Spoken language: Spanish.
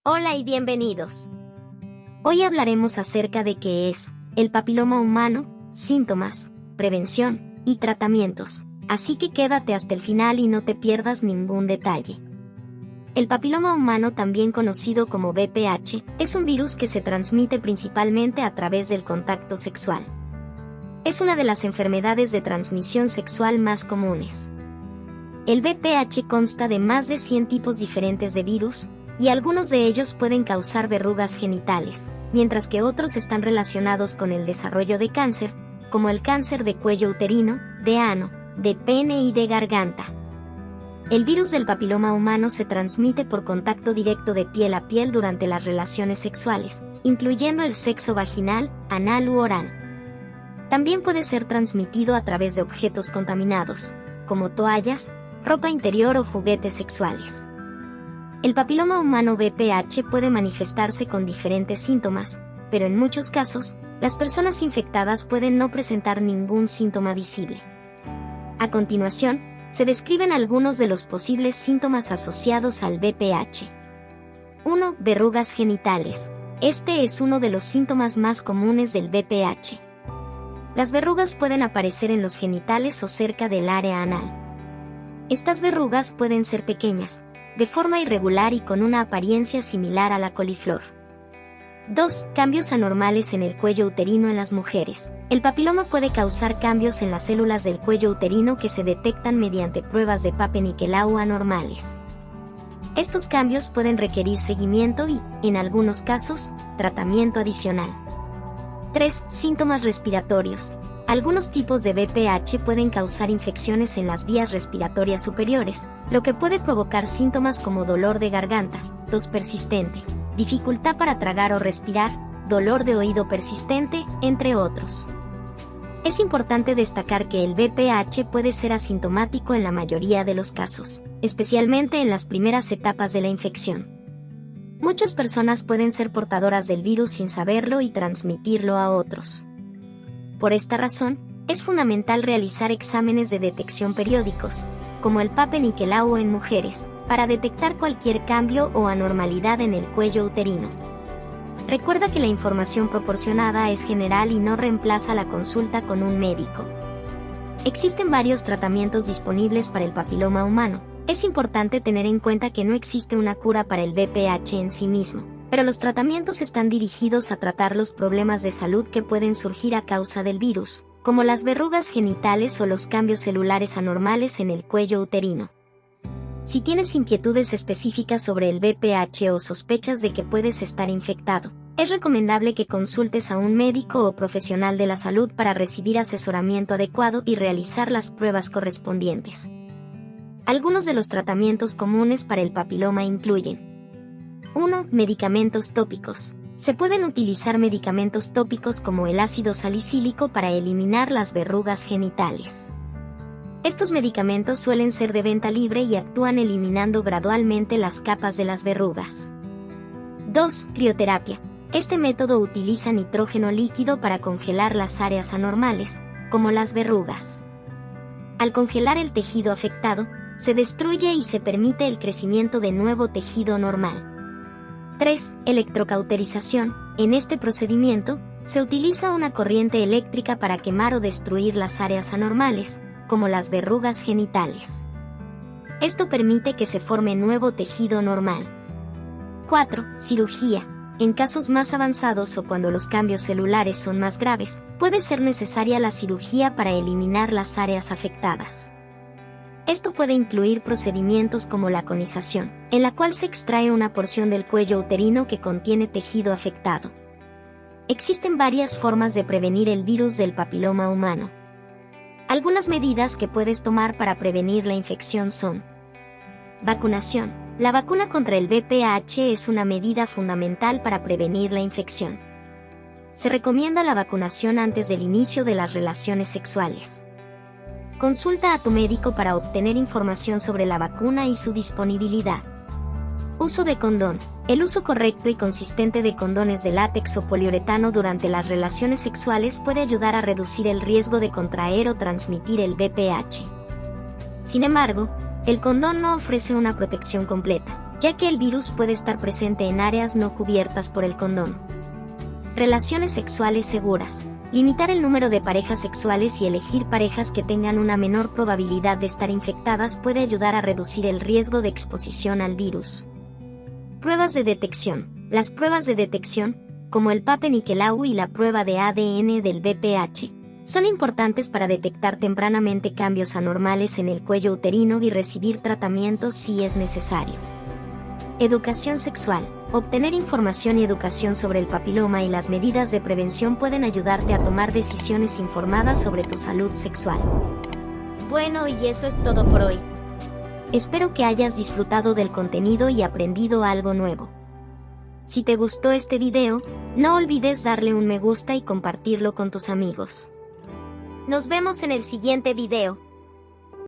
Hola y bienvenidos. Hoy hablaremos acerca de qué es el papiloma humano, síntomas, prevención y tratamientos, así que quédate hasta el final y no te pierdas ningún detalle. El papiloma humano, también conocido como VPH, es un virus que se transmite principalmente a través del contacto sexual. Es una de las enfermedades de transmisión sexual más comunes. El VPH consta de más de 100 tipos diferentes de virus, y algunos de ellos pueden causar verrugas genitales, mientras que otros están relacionados con el desarrollo de cáncer, como el cáncer de cuello uterino, de ano, de pene y de garganta. El virus del papiloma humano se transmite por contacto directo de piel a piel durante las relaciones sexuales, incluyendo el sexo vaginal, anal u oral. También puede ser transmitido a través de objetos contaminados, como toallas, ropa interior o juguetes sexuales. El papiloma humano VPH puede manifestarse con diferentes síntomas, pero en muchos casos, las personas infectadas pueden no presentar ningún síntoma visible. A continuación, se describen algunos de los posibles síntomas asociados al VPH. 1. Verrugas genitales. Este es uno de los síntomas más comunes del VPH. Las verrugas pueden aparecer en los genitales o cerca del área anal. Estas verrugas pueden ser pequeñas, de forma irregular y con una apariencia similar a la coliflor. 2. Cambios anormales en el cuello uterino en las mujeres. El papiloma puede causar cambios en las células del cuello uterino que se detectan mediante pruebas de Papa-Nicolau anormales. Estos cambios pueden requerir seguimiento y, en algunos casos, tratamiento adicional. 3. Síntomas respiratorios. Algunos tipos de VPH pueden causar infecciones en las vías respiratorias superiores, lo que puede provocar síntomas como dolor de garganta, tos persistente, dificultad para tragar o respirar, dolor de oído persistente, entre otros. Es importante destacar que el VPH puede ser asintomático en la mayoría de los casos, especialmente en las primeras etapas de la infección. Muchas personas pueden ser portadoras del virus sin saberlo y transmitirlo a otros. Por esta razón, es fundamental realizar exámenes de detección periódicos, como el Papa-Nicolau en mujeres, para detectar cualquier cambio o anormalidad en el cuello uterino. Recuerda que la información proporcionada es general y no reemplaza la consulta con un médico. Existen varios tratamientos disponibles para el papiloma humano. Es importante tener en cuenta que no existe una cura para el VPH en sí mismo, pero los tratamientos están dirigidos a tratar los problemas de salud que pueden surgir a causa del virus, como las verrugas genitales o los cambios celulares anormales en el cuello uterino. Si tienes inquietudes específicas sobre el VPH o sospechas de que puedes estar infectado, es recomendable que consultes a un médico o profesional de la salud para recibir asesoramiento adecuado y realizar las pruebas correspondientes. Algunos de los tratamientos comunes para el papiloma incluyen: 1. Medicamentos tópicos. Se pueden utilizar medicamentos tópicos como el ácido salicílico para eliminar las verrugas genitales. Estos medicamentos suelen ser de venta libre y actúan eliminando gradualmente las capas de las verrugas. 2. Crioterapia. Este método utiliza nitrógeno líquido para congelar las áreas anormales, como las verrugas. Al congelar el tejido afectado, se destruye y se permite el crecimiento de nuevo tejido normal. 3. Electrocauterización. En este procedimiento, se utiliza una corriente eléctrica para quemar o destruir las áreas anormales, como las verrugas genitales. Esto permite que se forme nuevo tejido normal. 4. Cirugía. En casos más avanzados o cuando los cambios celulares son más graves, puede ser necesaria la cirugía para eliminar las áreas afectadas. Esto puede incluir procedimientos como la conización, en la cual se extrae una porción del cuello uterino que contiene tejido afectado. Existen varias formas de prevenir el virus del papiloma humano. Algunas medidas que puedes tomar para prevenir la infección son: vacunación. La vacuna contra el VPH es una medida fundamental para prevenir la infección. Se recomienda la vacunación antes del inicio de las relaciones sexuales. Consulta a tu médico para obtener información sobre la vacuna y su disponibilidad. Uso de condón. El uso correcto y consistente de condones de látex o poliuretano durante las relaciones sexuales puede ayudar a reducir el riesgo de contraer o transmitir el VPH. Sin embargo, el condón no ofrece una protección completa, ya que el virus puede estar presente en áreas no cubiertas por el condón. Relaciones sexuales seguras. Limitar el número de parejas sexuales y elegir parejas que tengan una menor probabilidad de estar infectadas puede ayudar a reducir el riesgo de exposición al virus. Pruebas de detección. Las pruebas de detección, como el Pap-Nicolau y la prueba de ADN del BPH, son importantes para detectar tempranamente cambios anormales en el cuello uterino y recibir tratamientos si es necesario. Educación sexual. Obtener información y educación sobre el papiloma y las medidas de prevención pueden ayudarte a tomar decisiones informadas sobre tu salud sexual. Bueno, y eso es todo por hoy. Espero que hayas disfrutado del contenido y aprendido algo nuevo. Si te gustó este video, no olvides darle un me gusta y compartirlo con tus amigos. Nos vemos en el siguiente video.